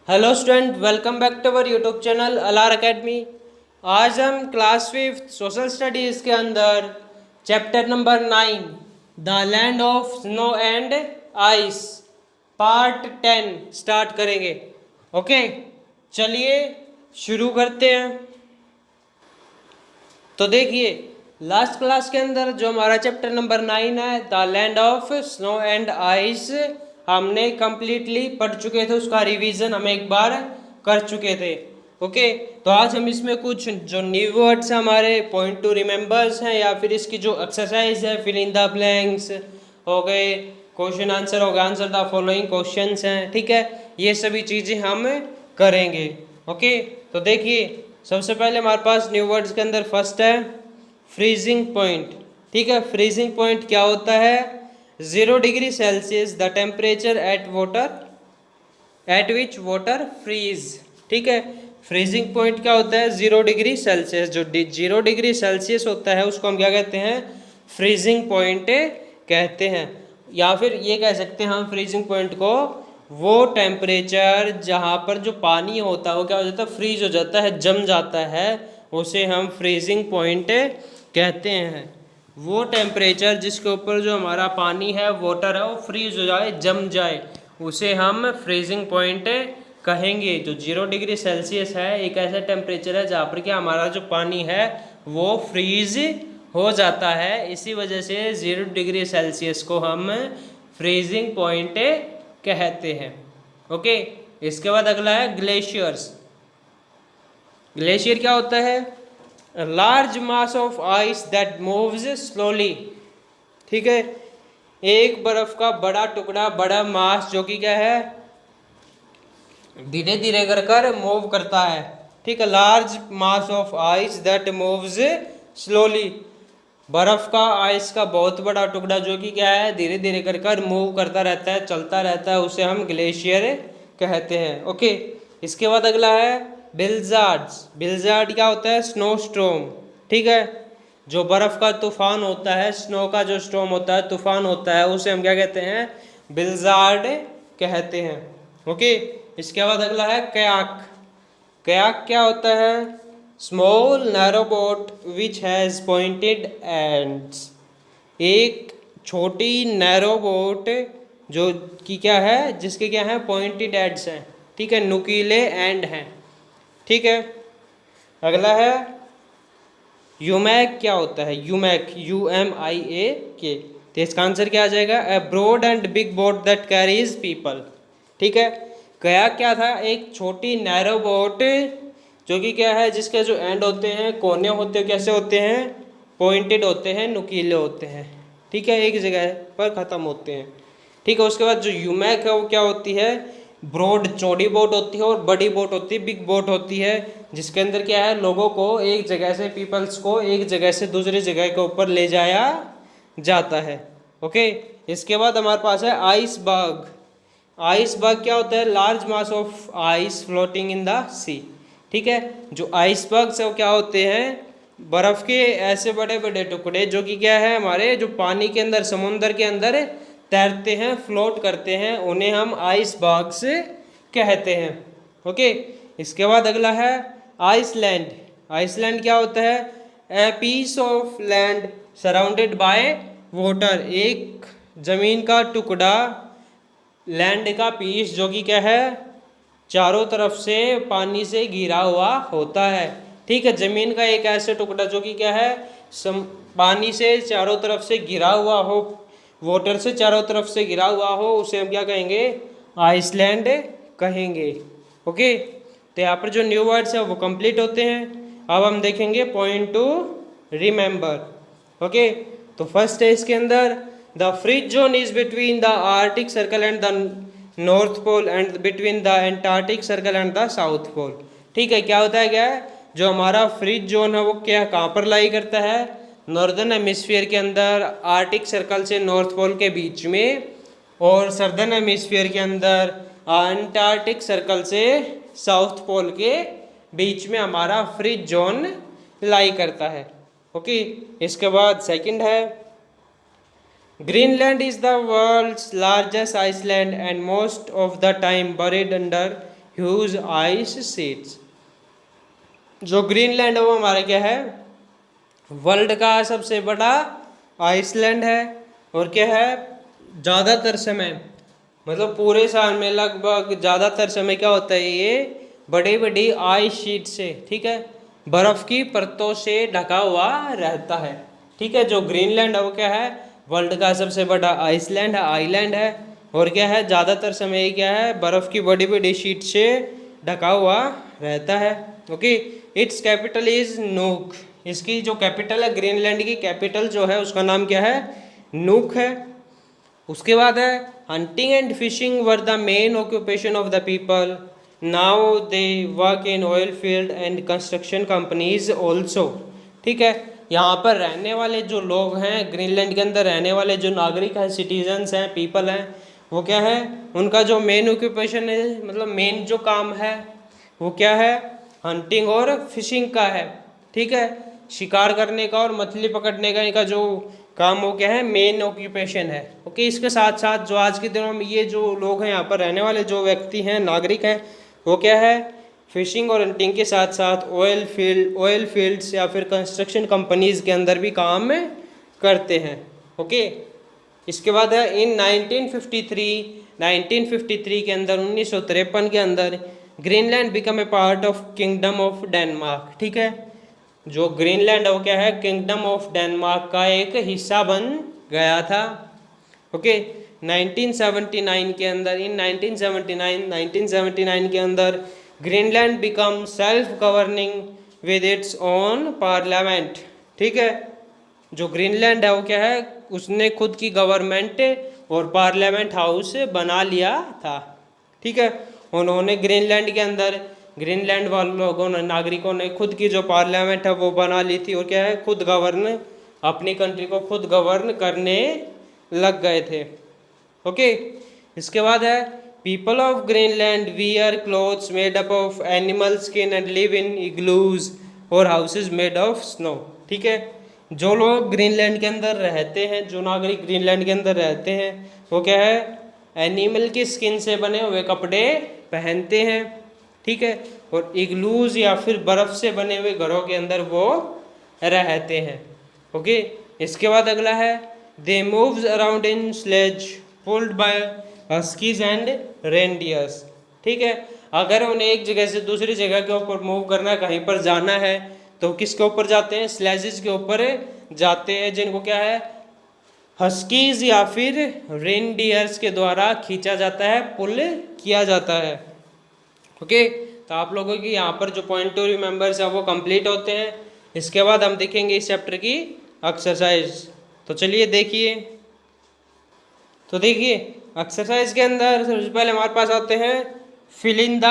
Hello student, welcome back to our YouTube channel Alar academy. आज हम class 5 social studies के अंदर chapter number 9 the land of snow and ice part 10 start करेंगे। Okay, चलिए शुरू करते हैं। तो देखिए, लास्ट क्लास के अंदर जो हमारा चैप्टर नंबर 9 है the land of snow and ice हमने कंप्लीटली पढ़ चुके थे, उसका रिवीजन हम एक बार कर चुके थे। ओके, तो आज हम इसमें कुछ जो न्यू वर्ड्स हमारे पॉइंट टू रिमेंबर्स हैं या फिर इसकी जो एक्सरसाइज है फिल इन द ब्लैंक्स हो गए, क्वेश्चन आंसर हो गया, आंसर द फॉलोइंग क्वेश्चंस हैं। ठीक है, ये सभी चीज़ें हम करेंगे। ओके, तो देखिए सबसे पहले हमारे पास न्यू वर्ड्स के अंदर फर्स्ट है फ्रीजिंग पॉइंट। ठीक है, फ्रीजिंग पॉइंट क्या होता है? 0 degree Celsius the temperature at which water freeze. ठीक है, फ्रीजिंग पॉइंट क्या होता है? 0 डिग्री सेल्सियस। जो 0 डिग्री सेल्सियस होता है उसको हम क्या कहते हैं? फ्रीजिंग पॉइंट कहते हैं। या फिर ये कह सकते हैं हम फ्रीजिंग पॉइंट को, वो टेम्परेचर जहाँ पर जो पानी होता है वो क्या हो जाता है? फ्रीज हो जाता है, जम जाता है, उसे हम फ्रीजिंग पॉइंट कहते हैं। वो टेम्परेचर जिसके ऊपर जो हमारा पानी है, वाटर है, वो फ्रीज हो जाए, जम जाए, उसे हम फ्रीजिंग पॉइंट कहेंगे। जो 0 डिग्री सेल्सियस है एक ऐसा टेम्परेचर है जहाँ पर क्या हमारा जो पानी है वो फ्रीज हो जाता है। इसी वजह से 0 डिग्री सेल्सियस को हम फ्रीजिंग पॉइंट कहते हैं। ओके, इसके बाद अगला है ग्लेशियर्स। ग्लेशियर क्या होता है? Large mass of ice that moves slowly. ठीक है, एक बर्फ का बड़ा टुकड़ा, बड़ा मास जो कि क्या है? धीरे धीरे कर कर मूव करता है। ठीक है, large mass of ice that moves slowly. बर्फ का, आइस का बहुत बड़ा टुकड़ा जो कि क्या है? धीरे धीरे कर कर मूव करता रहता है, चलता रहता है, उसे हम ग्लेशियर कहते हैं। ओके, इसके बाद अगला है बिल्जार्ड्स। बिल्जार्ड क्या होता है? Snow storm. ठीक है, जो बर्फ का तूफान होता है, स्नो का जो स्टॉर्म होता है, तूफान होता है, उसे हम क्या कहते हैं? बिल्जार्ड कहते हैं। ओके, इसके बाद अगला है कयाक। कयाक क्या होता है? Small narrow boat which has pointed ends. एक छोटी नैरो बोट जो कि क्या है? जिसके क्या है? पॉइंटेड एंड्स हैं। ठीक है, नुकीले एंड हैं। ठीक है, अगला है यूमैक। क्या होता है यूमैक? UMIAK। तो इसका आंसर क्या आ जाएगा? A broad and big boat that carries people. ठीक है, कयाक क्या था? एक छोटी नैरो बोट जो कि क्या है? जिसके जो एंड होते हैं, कोने होते हैं, कैसे होते हैं? पॉइंटेड होते हैं, नुकीले होते हैं। ठीक है, एक जगह पर ख़त्म होते हैं। ठीक है, उसके बाद जो यूमैक है वो क्या होती है? ब्रॉड, चौड़ी बोट होती है, और बड़ी बोट होती है, बिग बोट होती है, जिसके अंदर क्या है? लोगों को एक जगह से, पीपल्स को एक जगह से दूसरी जगह के ऊपर ले जाया जाता है। ओके, इसके बाद हमारे पास है आइस बग। आइस बग क्या होता है? Large mass of ice floating in the sea. ठीक है, जो आइस बग्स है वो क्या होते हैं? बर्फ के ऐसे बड़े बड़े टुकड़े जो कि क्या है? हमारे जो पानी के अंदर, समुंदर के अंदर तैरते हैं, फ्लोट करते हैं, उन्हें हम आइस बग्स कहते हैं। ओके, इसके बाद अगला है आइसलैंड। आइसलैंड क्या होता है? A piece of land surrounded by water. एक जमीन का टुकड़ा, लैंड का पीस जो कि क्या है? चारों तरफ से पानी से घिरा हुआ होता है। ठीक है, जमीन का एक ऐसे टुकड़ा जो कि क्या है? पानी से चारों तरफ से घिरा हुआ हो, वाटर से चारों तरफ से घिरा हुआ हो, उसे हम क्या कहेंगे? आइसलैंड कहेंगे। ओके, तो यहाँ पर जो न्यू वर्ड्स है वो कंप्लीट होते हैं। अब हम देखेंगे पॉइंट टू रिमेंबर। ओके, तो फर्स्ट है इसके अंदर the freeze zone is between the Arctic Circle and the North Pole and between the Antarctic Circle and the South Pole. ठीक है, क्या होता है? क्या है जो हमारा फ्रीज जोन है वो क्या, कहाँ पर लाई करता है? नॉर्दर्न हेमिस्फीयर के अंदर, आर्टिक सर्कल से नॉर्थ पोल के बीच में, और सदर्न हेमिस्फीयर के अंदर अंटार्कटिक सर्कल से साउथ पोल के बीच में हमारा फ्रीज जोन लाई करता है। ओके, इसके बाद सेकंड है Greenland is the world's largest island and most of the time buried under huge ice sheets. जो ग्रीनलैंड है वो हमारा क्या है, वर्ल्ड का सबसे बड़ा आइसलैंड है। और क्या है, ज़्यादातर समय मतलब पूरे साल में लगभग ज़्यादातर समय क्या होता है, ये बड़ी बड़ी आइस शीट से, ठीक है, बर्फ़ की परतों से ढका हुआ रहता है। ठीक है, जो ग्रीनलैंड है वो क्या है, वर्ल्ड का सबसे बड़ा आइलैंड है। और क्या है, ज़्यादातर समय क्या है, बर्फ़ की बड़ी बड़ी शीट से ढका हुआ रहता है। Okay, it's capital is nook. इसकी जो कैपिटल है, ग्रीनलैंड की कैपिटल जो है उसका नाम क्या है, नूक है। उसके बाद है, hunting and fishing were the main occupation of the people, now they work in oil field and construction companies also. ठीक है, यहाँ पर रहने वाले जो लोग हैं, ग्रीनलैंड के अंदर रहने वाले जो नागरिक हैं, सिटीजन्स हैं, पीपल हैं, वो क्या है, उनका जो मेन ऑक्यूपेशन है, मतलब मेन जो काम है वो क्या है, हंटिंग और फिशिंग का है। ठीक है, शिकार करने का और मछली पकड़ने का इनका जो काम वो क्या है, मेन ऑक्यूपेशन है। ओके, इसके साथ साथ जो आज के दिनों में ये जो लोग हैं, यहाँ पर रहने वाले जो व्यक्ति हैं, नागरिक हैं, वो क्या है, फिशिंग और हंटिंग के साथ साथ ऑयल फील्ड्स या फिर कंस्ट्रक्शन कंपनीज के अंदर भी काम करते हैं। ओके, इसके बाद है, इन 1953 के अंदर 1953 के अंदर Greenland become a part of kingdom of Denmark. ठीक है, जो ग्रीनलैंड है वो क्या है, किंगडम ऑफ डेनमार्क का एक हिस्सा बन गया था। ओके, 1979 के अंदर, इन 1979 के अंदर Greenland become self governing with its own parliament. ठीक है, जो ग्रीनलैंड है वो क्या है, उसने खुद की गवर्नमेंट और पार्लियामेंट हाउस बना लिया था। ठीक है, उन्होंने ग्रीनलैंड के अंदर, ग्रीनलैंड वाले लोगों ने, नागरिकों ने खुद की जो पार्लियामेंट है वो बना ली थी। और क्या है, खुद गवर्न, अपनी कंट्री को खुद गवर्न करने लग गए थे। ओके, इसके बाद है, people of Greenland wear clothes made up of animal skin and live in igloos और हाउसेज मेड ऑफ स्नो। ठीक है, जो लोग ग्रीनलैंड के अंदर रहते हैं, जो नागरिक ग्रीनलैंड के अंदर रहते हैं, वो क्या है, एनिमल की स्किन से बने हुए कपड़े पहनते हैं। ठीक है, और इग्लूज या फिर बर्फ़ से बने हुए घरों के अंदर वो रहते हैं। ओके, इसके बाद अगला है, they moves around in sledge pulled by huskies and reindeers. ठीक है, अगर उन्हें एक जगह से दूसरी जगह के ऊपर मूव करना, कहीं पर जाना है, तो किसके ऊपर जाते हैं, स्लेजेस के ऊपर जाते हैं, जिनको क्या है, हस्कीज या फिर रेनडियर्स के द्वारा खींचा जाता है, पुल किया जाता है। ओके, तो आप लोगों की यहाँ पर जो पॉइंट टू रिमेंबर्स है वो कंप्लीट होते हैं। इसके बाद हम देखेंगे इस चैप्टर की एक्सरसाइज। तो चलिए देखिए, तो देखिए एक्सरसाइज के अंदर सबसे पहले हमारे पास आते हैं fill in the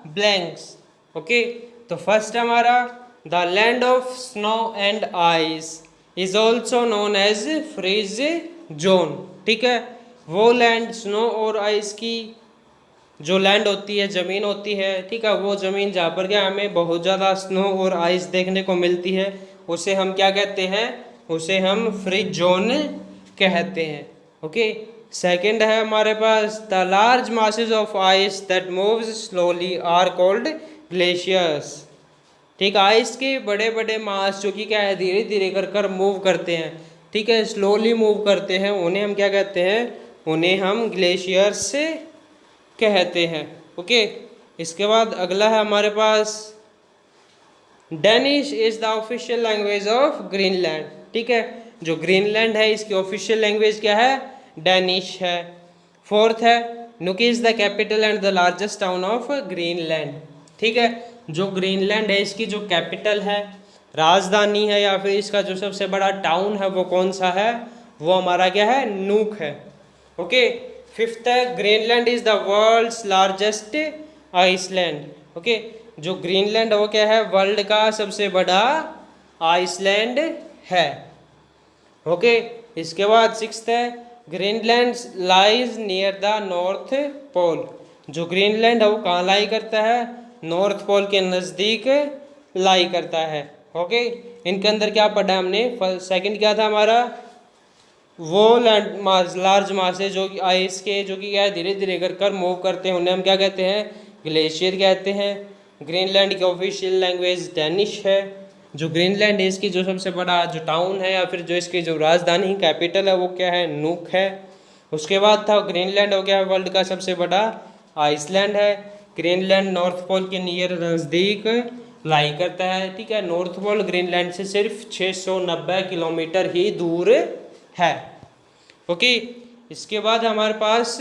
blanks. Okay, तो फर्स्ट हमारा, the land of snow and ice is also known as freeze zone. ठीक है, वो लैंड, स्नो और आइस की जो लैंड होती है, ज़मीन होती है, ठीक है, वो ज़मीन जहाँ पर क्या हमें बहुत ज़्यादा स्नो और आइस देखने को मिलती है, उसे हम क्या कहते हैं, उसे हम फ्रीज जोन कहते हैं। ओके, सेकंड है हमारे पास, the large masses of ice that moves slowly are called glaciers. ठीक, आइस के बड़े बड़े मास जो कि क्या है, धीरे धीरे कर कर मूव करते हैं, ठीक है, स्लोली मूव करते हैं, उन्हें हम क्या कहते हैं, उन्हें हम ग्लेशियर्स कहते हैं। ओके, इसके बाद अगला है हमारे पास, Danish is the official language of Greenland. ठीक है, जो ग्रीनलैंड है इसकी ऑफिशियल लैंग्वेज क्या है, डेनिश है। फोर्थ है, नुक is the capital and the largest town of Greenland. ठीक है, जो ग्रीनलैंड है इसकी जो कैपिटल है, राजधानी है, या फिर इसका जो सबसे बड़ा टाउन है वो कौन सा है, वो हमारा क्या है, नूक है। ओके, फिफ्थ है, Greenland is the world's largest island. Okay, जो ग्रीनलैंड है वो क्या है, वर्ल्ड का सबसे बड़ा आइसलैंड है। ओके, इसके बाद सिक्स्थ है, Greenland lies near the North Pole. जो ग्रीनलैंड है वो कहाँ लाई करता है, नॉर्थ पोल के नज़दीक लाई करता है। ओके, इनके अंदर क्या पढ़ा हमने, सेकंड क्या था हमारा, वो लैंड मास, लार्ज मास है जो कि आइस के, जो कि क्या है, धीरे धीरे कर कर मूव करते हैं, उन्हें हम क्या कहते हैं, ग्लेशियर कहते हैं। ग्रीनलैंड की ऑफिशियल लैंग्वेज डेनिश है। जो ग्रीनलैंड है इसकी जो सबसे बड़ा जो टाउन है या फिर जो इसकी जो राजधानी कैपिटल है वो क्या है, नूक है। उसके बाद था ग्रीनलैंड हो गया वर्ल्ड का सबसे बड़ा आइसलैंड है। ग्रीनलैंड नॉर्थ पोल के नियर नज़दीक लाई करता है, ठीक है। नॉर्थ पोल ग्रीनलैंड से सिर्फ 690 किलोमीटर ही दूर है। ओके, इसके बाद हमारे पास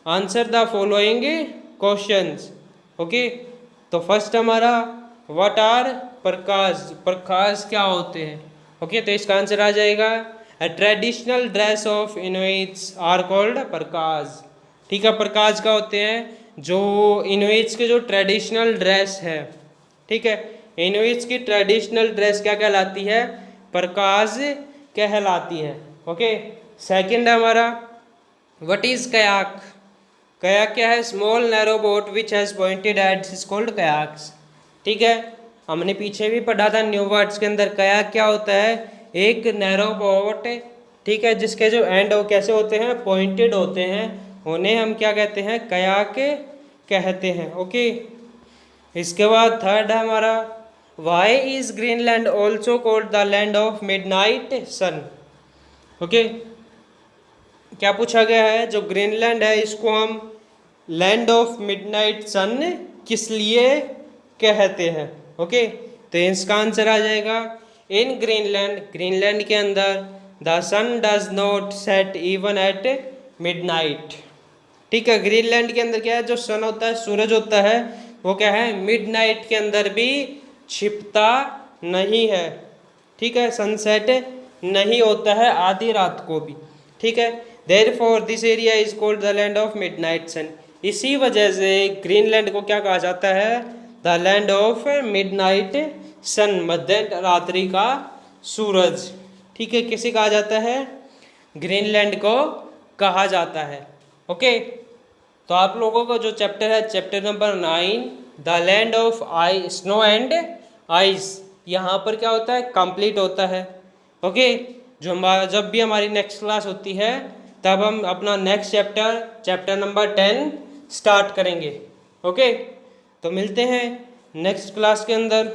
answer the following questions. Okay, तो फर्स्ट हमारा व्हाट आर प्रकाश, प्रकाश क्या होते हैं। ओके, तो इसका आंसर आ जाएगा a traditional dress of Inuits are called parkas. ठीक है, प्रकाश क्या होते हैं, जो इनुइट्स के जो ट्रेडिशनल ड्रेस है, ठीक है, इनुइट्स की ट्रेडिशनल ड्रेस क्या कहलाती है, प्रकाश कहलाती है। ओके, सेकंड हमारा व्हाट इज कयाक। कयाक क्या है, small narrow boat which has pointed ends is called kayaks. ठीक है, हमने पीछे भी पढ़ा था न्यू वर्ड्स के अंदर। कयाक क्या होता है, एक नैरो बोट, ठीक है, जिसके जो एंड वो कैसे होते हैं, पॉइंटेड होते हैं, उन्हें हम क्या कहते हैं, कयाक कहते हैं। ओके, इसके बाद थर्ड है हमारा why is Greenland also called the land of midnight sun. Okay, क्या पूछा गया है, जो ग्रीनलैंड है इसको हम लैंड ऑफ मिडनाइट सन किस लिए कहते हैं। ओके, तो इसका आंसर आ जाएगा इन ग्रीनलैंड, ग्रीनलैंड के अंदर the sun does not set even at midnight. ठीक है, ग्रीनलैंड के अंदर क्या है, जो सन होता है, सूरज होता है, वो क्या है, मिडनाइट के अंदर भी छिपता नहीं है। ठीक है, सनसेट नहीं होता है आधी रात को भी। ठीक है, therefore this area is called the land of midnight sun. इसी वजह से ग्रीनलैंड को क्या कहा जाता है, the land of midnight sun, मध्य रात्रि का सूरज। ठीक है, किसे कहा जाता है, ग्रीनलैंड को कहा जाता है। ओके, तो आप लोगों का जो चैप्टर है, chapter number 9 the land of I snow and ice, यहाँ पर क्या होता है, कंप्लीट होता है। ओके, जो हमारा जब भी हमारी नेक्स्ट क्लास होती है तब हम अपना next chapter, chapter number 10 start करेंगे। ओके, तो मिलते हैं नेक्स्ट क्लास के अंदर।